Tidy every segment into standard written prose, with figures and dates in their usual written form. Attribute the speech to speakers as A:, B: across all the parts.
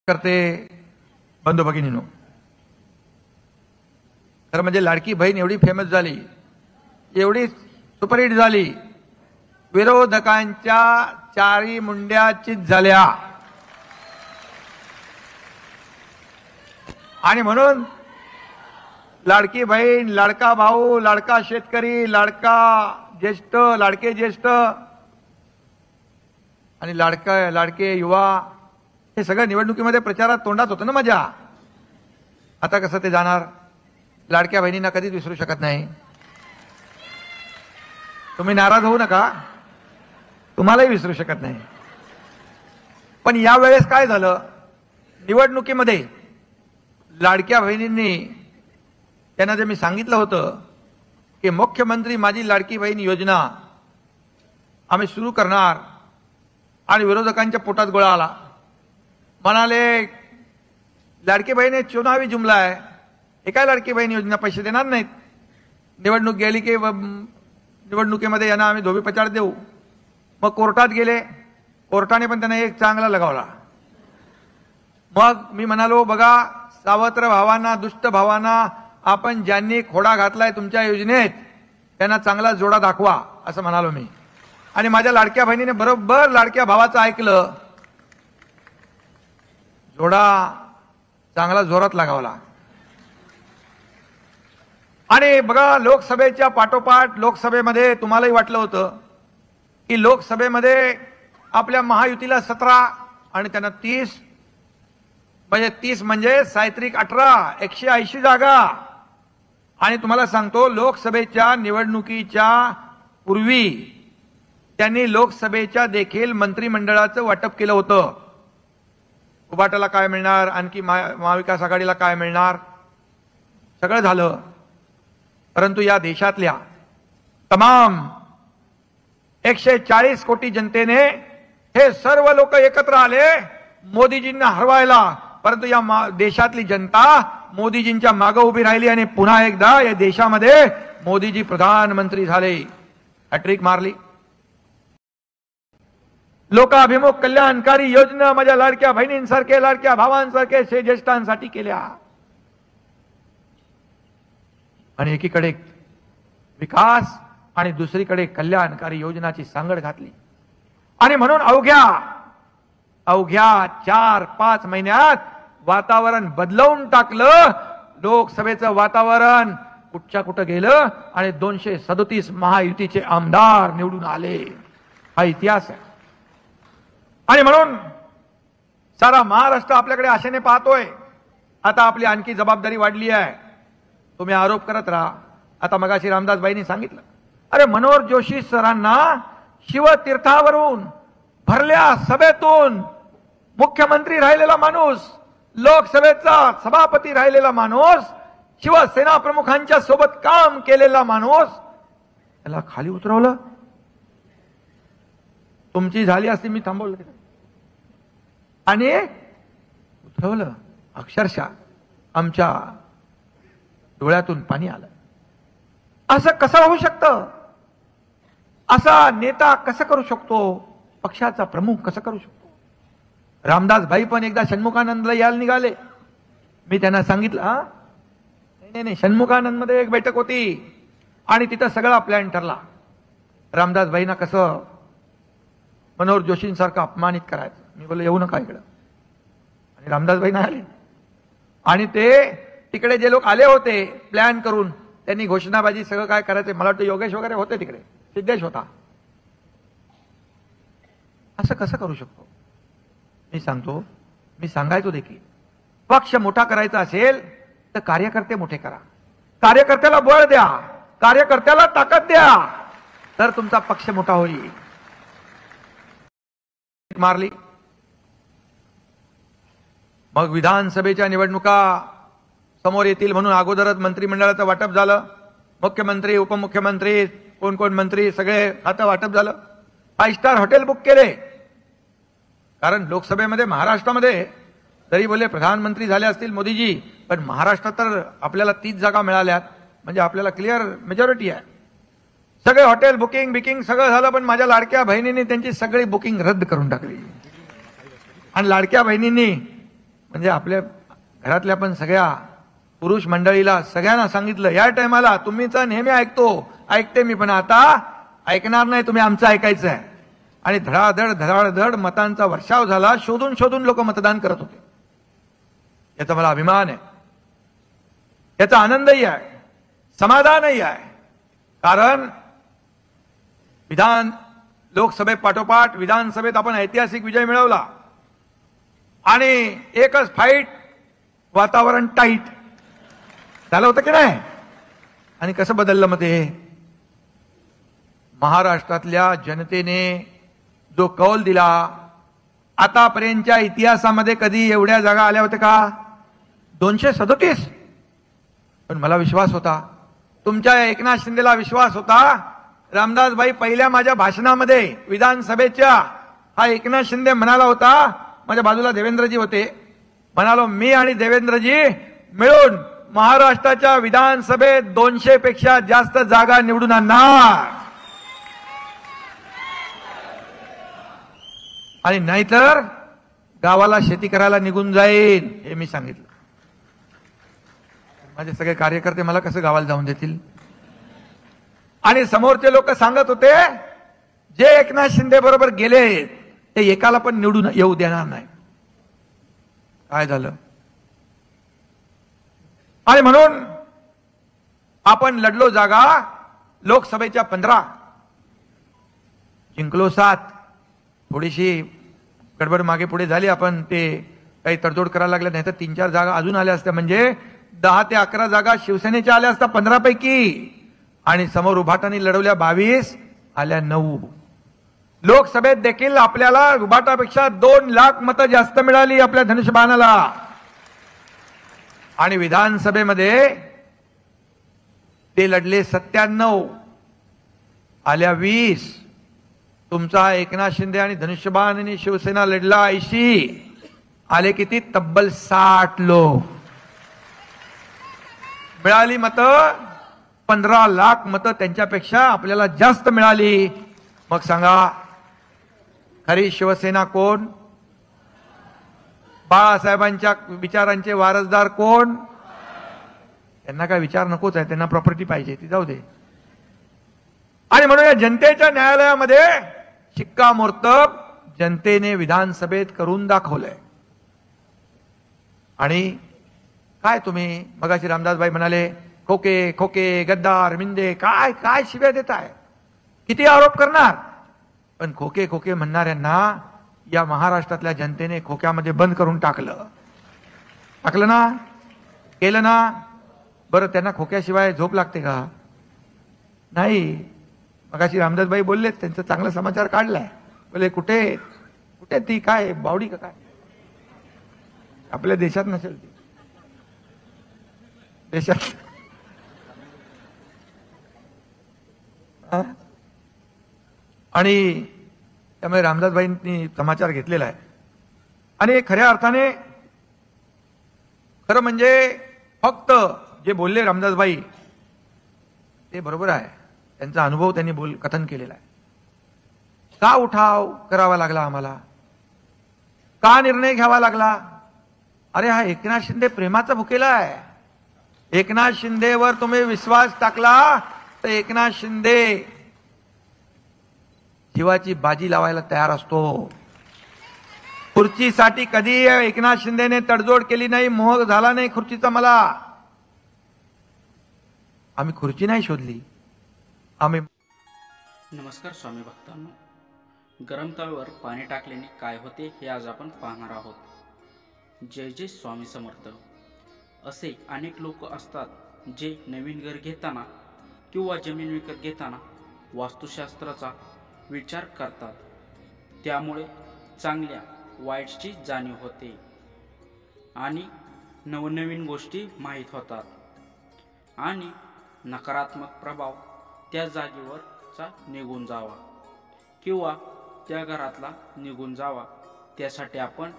A: करते बंधू भगिनीनो, तर म्हणजे लाडकी बहीण एवढी फेमस झाली, एवढी सुपरहिट झाली, विरोधकांच्या चारी मुंड्या चित झाल्या आणि म्हणून लाडकी बहीण, लाडका भाऊ, लाडका शेतकरी, लाडका ज्येष्ठ, लाडके ज्येष्ठ आणि लाडके युवा हे सगळं निवडणुकीमध्ये प्रचारात तोंडात होतं ना माझ्या. आता कसं ते जाणार? लाडक्या बहिणींना कधीच विसरू शकत नाही. तुम्ही नाराज होऊ नका, तुम्हालाही विसरू शकत नाही. पण यावेळेस काय झालं, निवडणुकीमध्ये लाडक्या बहिणींनी त्यांना जे मी सांगितलं होतं की मुख्यमंत्री माझी लाडकी बहीण योजना आम्ही सुरू करणार, आणि विरोधकांच्या पोटात गोळा आला. म्हणाले लाडकी बहीण चुनावी जुमला आहे, हे काय लाडकी बहीण योजना पैसे देणार नाहीत, निवडणूक गेली की निवडणुकीमध्ये यांना आम्ही धोबी पछाड देऊ. मग कोर्टात गेले, कोर्टाने पण त्यांना एक चांगला लगावला. मग मी म्हणालो बघा सावत्र भावांना, दुष्ट भावांना, आपण ज्यांनी खोडा घातलाय तुमच्या योजनेत त्यांना चांगला जोडा दाखवा असं म्हणालो मी. आणि माझ्या लाडक्या बहिणीने बरोबर लाडक्या भावाचं ऐकलं, जोडा चांगला जोरात लगावला. आणि बघा लोकसभेच्या पाठोपाठ लोकसभेमध्ये तुम्हालाही वाटलं होतं की लोकसभेमध्ये आपल्या महायुतीला 17 आणि त्यांना 30, म्हणजे 30 म्हणजे सायत्रिक 18, 180 जागा. आणि तुम्हाला सांगतो लोकसभेच्या निवडणुकीच्या पूर्वी त्यांनी लोकसभेच्या देखील मंत्रिमंडळाचं वाटप केलं होतं. उभाटाला काय मिळणार, आणखी महाविकास आघाडीला काय मिळणार, सगळं झालं. परंतु या देशातल्या तमाम 140 कोटी जनतेने हे सर्व लोक एकत्र आले मोदीजींना हरवायला. परंतु या देशातली जनता मोदीजींच्या मागे उभी राहिली आणि पुन्हा एकदा या देशामध्ये मोदीजी प्रधानमंत्री झाले, हॅट्रिक मारली. लोकाभिमुख कल्याणकारी योजना माझ्या लाडक्या बहिणींसारखे, लाडक्या भावांसारखे, ज्येष्ठांसाठी केल्या. आणि एकीकडे विकास आणि दुसरीकडे कल्याणकारी योजनाची सांगड घातली. आणि म्हणून अवघ्या 4-5 महिन्यात वातावरण बदलवून टाकलं. लोकसभेचं वातावरण कुठच्या कुठं गेलं आणि 237 महायुतीचे आमदार निवडून आले. हा इतिहास आहे. आणि म्हणून सारा महाराष्ट्र आपल्याकडे आशेने पाहतोय. आता आपली आणखी जबाबदारी वाढली आहे. तुम्ही आरोप करत राहा. आता मगाशी रामदासबाईंनी सांगितलं, अरे मनोहर जोशी सरांना शिवतीर्थावरून भरल्या सभेतून मुख्यमंत्री राहिलेला माणूस, लोकसभेचा सभापती राहिलेला माणूस, शिवसेना प्रमुखांच्या सोबत काम केलेला माणूस, त्याला खाली उतरवलं. तुमची झाली असती मी थांबवलं आणि उतरवलं. अक्षरशः आमच्या डोळ्यातून पाणी आलं. असं कसं होऊ शकतं? असा नेता कसं करू शकतो? पक्षाचा प्रमुख कसं करू शकतो? रामदासभाई पण एकदा षण्मुखानंदला यायला निघाले. मी त्यांना सांगितलं नाही, षण्मुखानंदमध्ये एक बैठक होती आणि तिथं सगळा प्लॅन ठरला. रामदासभाईंना कसं मनोहर जोशींसारखं अपमानित करायचं. मी बोललो येऊ नका इकडं. आणि रामदासभाई नाही आले. आणि ते तिकडे जे लोक आले होते प्लॅन करून, त्यांनी घोषणाबाजी सगळं काय करायचं, मला वाटतं योगेश वगैरे होते तिकडे, सिद्धेश होता. असं कसं करू शकतो? मी सांगतो, मी सांगायचो देखील, पक्ष मोठा करायचा असेल तर कार्यकर्ते मोठे करा, कार्यकर्त्याला बळ द्या, कार्यकर्त्याला ताकद द्या, तर तुमचा पक्ष मोठा होईल. मारली. मग विधानसभेच्या निवडणुका समोर येतील म्हणून अगोदरच मंत्रिमंडळाचं वाटप झालं. मुख्यमंत्री, उपमुख्यमंत्री, कोण कोण मंत्री सगळे खातं वाटप झालं. 5 स्टार हॉटेल बुक केले. कारण लोकसभेमध्ये महाराष्ट्रामध्ये जरी बोले प्रधानमंत्री झाले असतील मोदीजी, पण महाराष्ट्रात तर आपल्याला 30 जागा मिळाल्यात, म्हणजे आपल्याला क्लिअर मेजॉरिटी आहे. सगळे हॉटेल बुकिंग सगळं झालं. पण माझ्या लाडक्या बहिणींनी त्यांची सगळी बुकिंग रद्द करून टाकली. आणि लाडक्या बहिणींनी म्हणजे आपल्या घरातल्या पण सगळ्या पुरुष मंडळीला सगळ्यांना सांगितलं, या टायमाला तुम्हीच नेहमी ऐकते मी, पण आता ऐकणार नाही, तुम्ही आमचं ऐकायचं आहे. आणि धडाधड मतांचा वर्षाव झाला. शोधून लोक मतदान करत होते. याचा मला अभिमान आहे, याचा आनंदही आहे, समाधानही आहे. कारण लोकसभेत पाठोपाठ विधानसभेत आपण ऐतिहासिक विजय मिळवला आणि एकच फाईट, वातावरण टाईट झालं होतं की नाही. आणि कसं बदललं मग ते? महाराष्ट्रातल्या जनतेने जो कौल दिला, आतापर्यंतच्या इतिहासामध्ये कधी एवढ्या जागा आल्या होत्या का? 237. पण मला विश्वास होता, तुमच्या एकनाथ शिंदेला विश्वास होता. रामदासबाई पहिल्या माझ्या भाषणामध्ये विधानसभेच्या हा एकनाथ शिंदे म्हणाला होता, माझ्या बाजूला देवेंद्रजी होते, म्हणालो मी आणि देवेंद्रजी मिळून महाराष्ट्राच्या विधानसभेत 200 पेक्षा जास्त जागा निवडून आणणार. आणि नाहीतर गावाला शेती करायला निघून जाईल, हे मी सांगितलं. माझे सगळे कार्यकर्ते मला कसं गावाला जाऊन देतील? आणि समोरचे लोक सांगत होते, जे एकनाथ शिंदे बरोबर गेले ते एकाला पण निवडून येऊ देणार नाही. काय झालं? आणि म्हणून आपण लढलो जागा. लोकसभेच्या 15 जिंकलो 7. थोडीशी गडबड मागे पुढे झाली, आपण ते काही तडजोड करायला लागल्या, नाही तर 3-4 जागा अजून आल्या असत्या. म्हणजे 10 ते 11 जागा शिवसेनेच्या आल्या असत्या 15 पैकी. आणि समोर उभाटाने लढवल्या 22, आल्या 9. लोकसभेत देखील आपल्याला उभाटापेक्षा 2 लाख मतं जास्त मिळाली आपल्या धनुष्यबाणाला. आणि विधानसभेमध्ये ते लढले 97, आल्या 20. तुमचा एकनाथ शिंदे आणि धनुष्यबाण आणि शिवसेना लढला 80, आले किती? तब्बल 60 लोक. मिळाली मतं 15 लाख मतं त्यांच्यापेक्षा आपल्याला जास्त मिळाली. मग सांगा, खरी शिवसेना कोण? बाळासाहेबांच्या विचारांचे वारसदार कोण? त्यांना काय विचार नकोच आहे, त्यांना प्रॉपर्टी पाहिजे, ती जाऊ दे. आणि म्हणून या जनतेच्या न्यायालयामध्ये शिक्कामोर्तब जनतेने विधानसभेत करून दाखवलंय. आणि काय तुम्ही मगाशी रामदासबाई म्हणाले, खोके खोके गद्दार मिंदे, काय काय शिव्या देताय, किती आरोप करणार? पण खोके खोके म्हणणाऱ्यांना या महाराष्ट्रातल्या जनतेने खोक्यामध्ये बंद करून टाकलं ना, केलं ना. बरं, त्यांना खोक्याशिवाय झोप लागते का? नाही. मगाशी रामदासबाई बोलले, त्यांचा चांगला समाचार काढलाय. बोले कुठे कुठे ती काय बावडी का काय? आपल्या देशात नसेल ती, देशात. आणि त्यामुळे रामदासबाईंनी समाचार घेतलेला आहे. आणि खऱ्या अर्थाने खरं म्हणजे फक्त जे बोलले रामदासबाई ते बरोबर आहे. त्यांचा अनुभव त्यांनी कथन केलेला आहे. का उठाव करावा लागला आम्हाला? का निर्णय घ्यावा लागला? अरे हा एकनाथ शिंदे प्रेमाचा भुकेला आहे. एकनाथ शिंदेवर तुम्ही विश्वास टाकला तर एकनाथ शिंदे जीवाची बाजी लावायला तयार असतो. खुर्चीसाठी कधी एकनाथ शिंदेने तडजोड केली नाही, मोह झाला नाही खुर्चीचा मला. आम्ही खुर्ची नाही शोधली, आम्ही.
B: नमस्कार स्वामी भक्तांनो, गरम तव्यावर पाणी टाकल्याने काय होते हे आज आपण पाहणार आहोत. जय जय स्वामी समर्थ. असे अनेक लोक असतात जे नवीन घर घेताना किंवा जमीन विकत घेताना वास्तुशास्त्राचा विचार करतात. त्यामुळे चांगल्या वाईटची जाणीव होते आणि नवनवीन गोष्टी माहीत होतात आणि नकारात्मक प्रभाव त्या जागेवरचा निघून जावा किंवा त्या घरातला निघून जावा, त्यासाठी आपण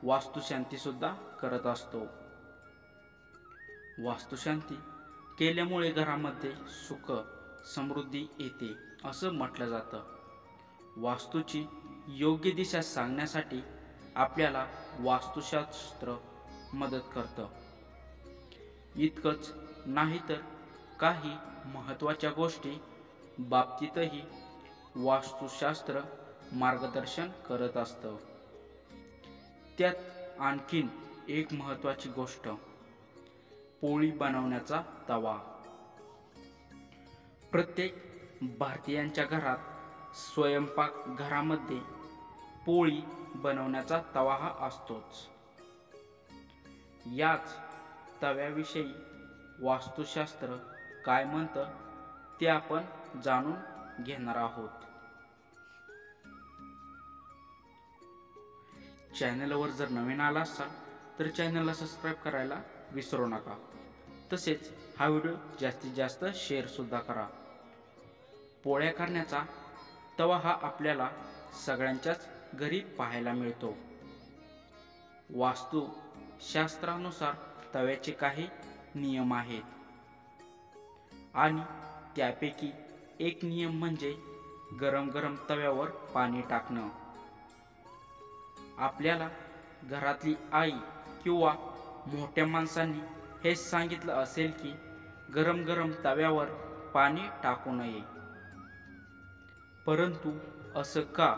B: वास्तुशांतीसुद्धा करत असतो. वास्तुशांती केल्यामुळे घरामध्ये सुख समृद्धी येते असं म्हटलं जातं. वास्तूची योग्य दिशा सांगण्यासाठी आपल्याला वास्तुशास्त्र मदत करतं. इतकंच नाही तर काही महत्त्वाच्या गोष्टी बाबतीतही वास्तुशास्त्र मार्गदर्शन करत असतं. त्यात आणखीन एक महत्त्वाची गोष्ट, पोळी बनवण्याचा तवा. प्रत्येक भारतीयांच्या घरात स्वयंपाकघरामध्ये पोळी बनवण्याचा तवा हा असतोच. याच तव्याविषयी वास्तुशास्त्र काय म्हणतं ते आपण जाणून घेणार आहोत. चॅनलवर जर नवीन आला असाल तर चॅनलला सबस्क्राईब करायला विसरू नका. तसेच हा व्हिडिओ जास्तीत जास्त शेअर सुद्धा करा. पोळ्या करण्याचा तवा हा आपल्याला सगळ्यांच्याच घरी पाहायला मिळतो. वास्तुशास्त्रानुसार तव्याचे काही नियम आहेत आणि त्यापैकी एक नियम म्हणजे गरम गरम तव्यावर पाणी टाकणं. आपल्याला घरातली आई किंवा मोठ्या माणसांनी हे सांगितलं असेल की गरम गरम तव्यावर पाणी टाकू नये. परंतु असं का